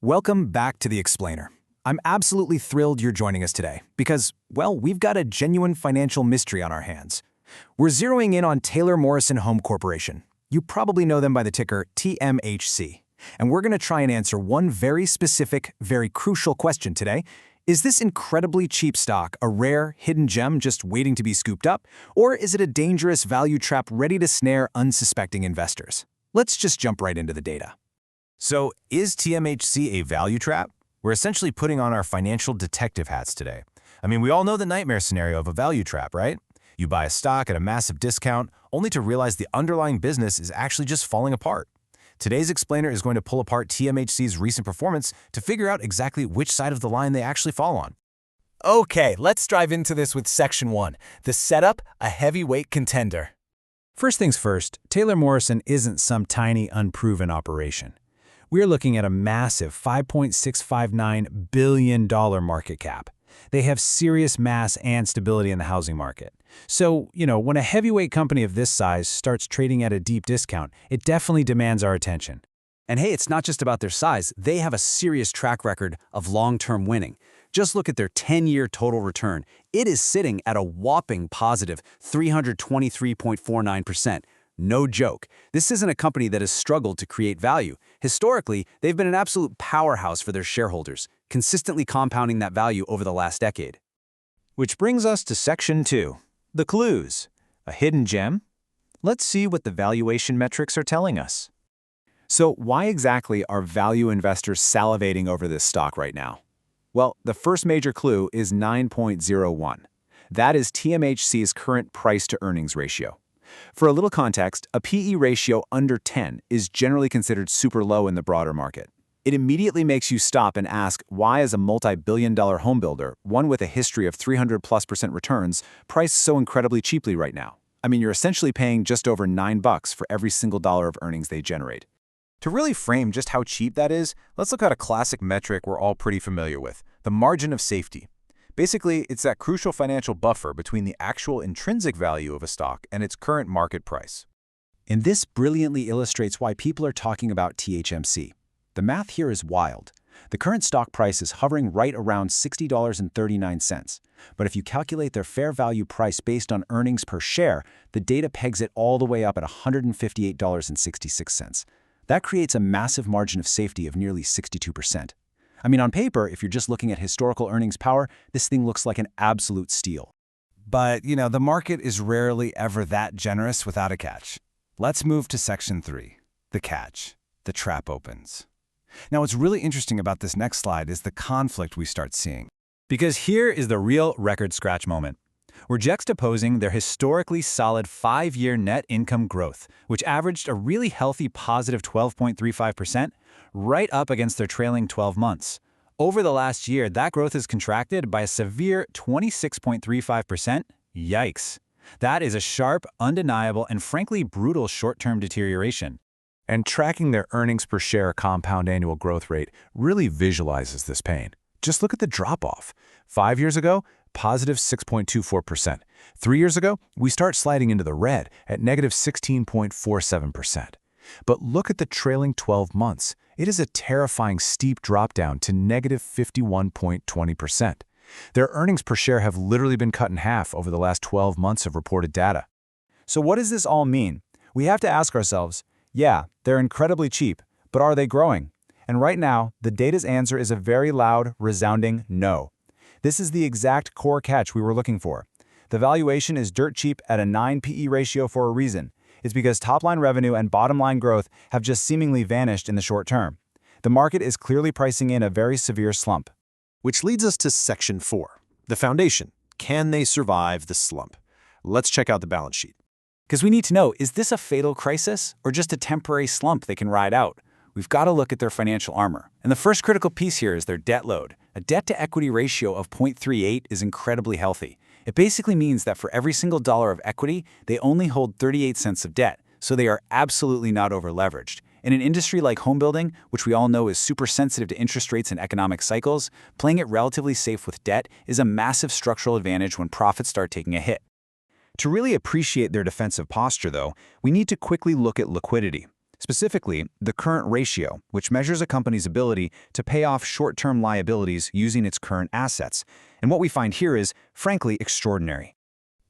Welcome back to The Explainer. I'm absolutely thrilled you're joining us today because, well, we've got a genuine financial mystery on our hands. We're zeroing in on Taylor Morrison Home Corporation. You probably know them by the ticker TMHC. And we're going to try and answer one very specific, very crucial question today. Is this incredibly cheap stock a rare, hidden gem just waiting to be scooped up? Or is it a dangerous value trap ready to snare unsuspecting investors? Let's just jump right into the data. So, is TMHC a value trap? We're essentially putting on our financial detective hats today. I mean, we all know the nightmare scenario of a value trap, right? You buy a stock at a massive discount, only to realize the underlying business is actually just falling apart. Today's explainer is going to pull apart TMHC's recent performance to figure out exactly which side of the line they actually fall on. Okay, let's dive into this with Section 1, the setup, a heavyweight contender. First things first, Taylor Morrison isn't some tiny, unproven operation. We're looking at a massive $5.659 billion market cap. They have serious mass and stability in the housing market. So, when a heavyweight company of this size starts trading at a deep discount, it definitely demands our attention. And hey, it's not just about their size. They have a serious track record of long-term winning. Just look at their 10-year total return. It is sitting at a whopping positive 323.49%. No joke. This isn't a company that has struggled to create value. Historically, they've been an absolute powerhouse for their shareholders, consistently compounding that value over the last decade. Which brings us to Section 2, the clues. A hidden gem? Let's see what the valuation metrics are telling us. So why exactly are value investors salivating over this stock right now? Well, the first major clue is 9.01. That is TMHC's current price-to-earnings ratio. For a little context, a PE ratio under 10 is generally considered super low in the broader market. It immediately makes you stop and ask, why is a multi-billion-dollar home builder, one with a history of 300+% returns, priced so incredibly cheaply right now? I mean, you're essentially paying just over $9 for every single dollar of earnings they generate. To really frame just how cheap that is, let's look at a classic metric we're all pretty familiar with, the margin of safety. Basically, it's that crucial financial buffer between the actual intrinsic value of a stock and its current market price. And this brilliantly illustrates why people are talking about THMC. The math here is wild. The current stock price is hovering right around $60.39. But if you calculate their fair value price based on earnings per share, the data pegs it all the way up at $158.66. That creates a massive margin of safety of nearly 62%. I mean, on paper, if you're just looking at historical earnings power, this thing looks like an absolute steal. But, the market is rarely ever that generous without a catch. Let's move to Section 3, the catch. The trap opens. Now, what's really interesting about this next slide is the conflict we start seeing. Because here is the real record scratch moment. We're juxtaposing their historically solid 5-year net income growth, which averaged a really healthy positive 12.35%, right up against their trailing 12 months. Over the last year, that growth has contracted by a severe 26.35%. Yikes. That is a sharp, undeniable, and frankly brutal short-term deterioration. And tracking their earnings per share compound annual growth rate really visualizes this pain. Just look at the drop-off. 5 years ago, positive 6.24%. 3 years ago, we start sliding into the red at negative 16.47%. But look at the trailing 12 months. It is a terrifying steep drop down to negative 51.20%. Their earnings per share have literally been cut in half over the last 12 months of reported data. So what does this all mean? We have to ask ourselves, yeah, they're incredibly cheap, but are they growing? And right now, the data's answer is a very loud, resounding no. This is the exact core catch we were looking for. The valuation is dirt cheap at a 9 PE ratio for a reason. It's because top-line revenue and bottom-line growth have just seemingly vanished in the short term. The market is clearly pricing in a very severe slump. Which leads us to Section 4, the foundation. Can they survive the slump? Let's check out the balance sheet. Because we need to know, is this a fatal crisis or just a temporary slump they can ride out? We've got to look at their financial armor. And the first critical piece here is their debt load. A debt-to-equity ratio of 0.38 is incredibly healthy. It basically means that for every single dollar of equity, they only hold 38 cents of debt, so they are absolutely not over-leveraged. In an industry like home building, which we all know is super sensitive to interest rates and economic cycles, playing it relatively safe with debt is a massive structural advantage when profits start taking a hit. To really appreciate their defensive posture, though, we need to quickly look at liquidity. Specifically, the current ratio, which measures a company's ability to pay off short-term liabilities using its current assets. And what we find here is, frankly, extraordinary.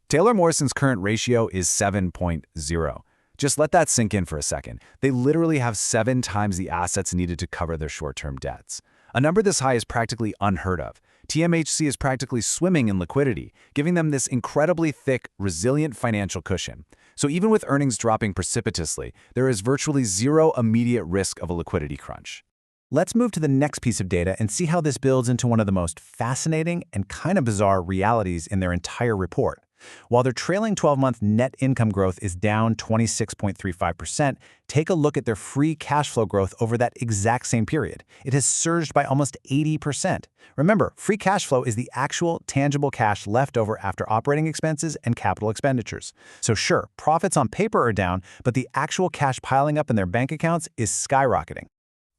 Taylor Morrison's current ratio is 7.0. Just let that sink in for a second. They literally have 7 times the assets needed to cover their short-term debts. A number this high is practically unheard of. TMHC is practically swimming in liquidity, giving them this incredibly thick, resilient financial cushion. So even with earnings dropping precipitously, there is virtually zero immediate risk of a liquidity crunch. Let's move to the next piece of data and see how this builds into one of the most fascinating and kind of bizarre realities in their entire report. While their trailing 12-month net income growth is down 26.35%, take a look at their free cash flow growth over that exact same period. It has surged by almost 80%. Remember, free cash flow is the actual tangible cash left over after operating expenses and capital expenditures. So sure, profits on paper are down, but the actual cash piling up in their bank accounts is skyrocketing.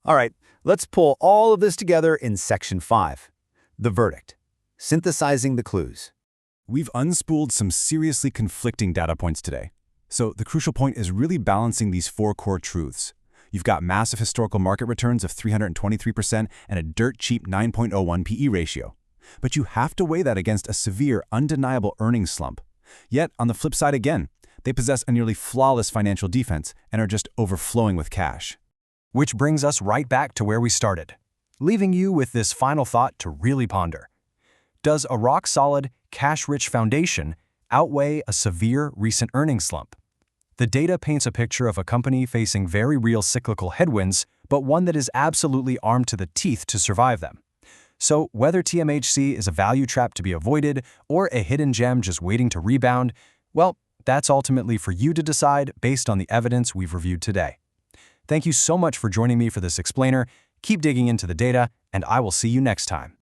All right, let's pull all of this together in Section 5. The verdict. Synthesizing the clues. We've unspooled some seriously conflicting data points today. So the crucial point is really balancing these 4 core truths. You've got massive historical market returns of 323% and a dirt-cheap 9.01 PE ratio. But you have to weigh that against a severe, undeniable earnings slump. Yet, on the flip side again, they possess a nearly flawless financial defense and are just overflowing with cash. Which brings us right back to where we started, leaving you with this final thought to really ponder. Does a rock-solid, cash-rich foundation outweigh a severe recent earnings slump? The data paints a picture of a company facing very real cyclical headwinds, but one that is absolutely armed to the teeth to survive them. So whether TMHC is a value trap to be avoided or a hidden gem just waiting to rebound, well, that's ultimately for you to decide based on the evidence we've reviewed today. Thank you so much for joining me for this explainer. Keep digging into the data, and I will see you next time.